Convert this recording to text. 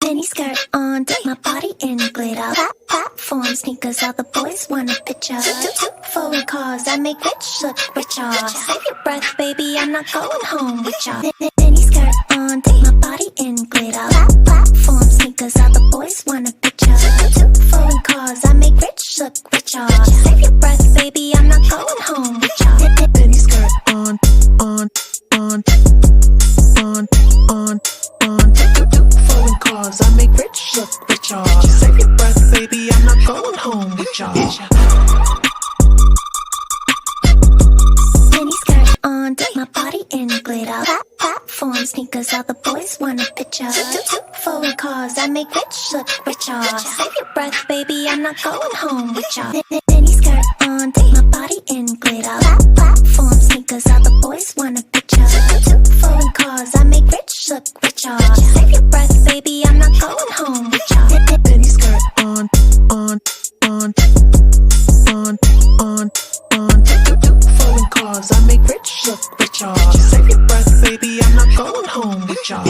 mini skirt on, dip my body in glitter. Platform sneakers, all the boys want a picture. Foreign cars, I make rich look richer. Save your breath, baby, I'm not going home with ya. Mini skirt on, dip my body in glitter. Platform sneakers, all the boys want a picture. Foreign cars, I make rich look richer. Save your breath, baby, I'm not going home with ya. Mini skirt on. Foreign cars, I make rich look richer. Save your breath, baby, I'm not going home with ya. Mini skirt on, dip my body in glitter. Platform sneakers, all the boys want a picture. Foreign cars, I make rich look richer. Save your breath, baby, I'm not going home with ya. Mini skirt on, dip my body in glitter. Platform sneakers, all the boys want a picture. Foreign cars, I make rich look richer. Save your breath, baby, I'm not going home with ya. Mini skirt on. Foreign cars, I make rich look richer. Save your breath, baby, I'm not going home with ya.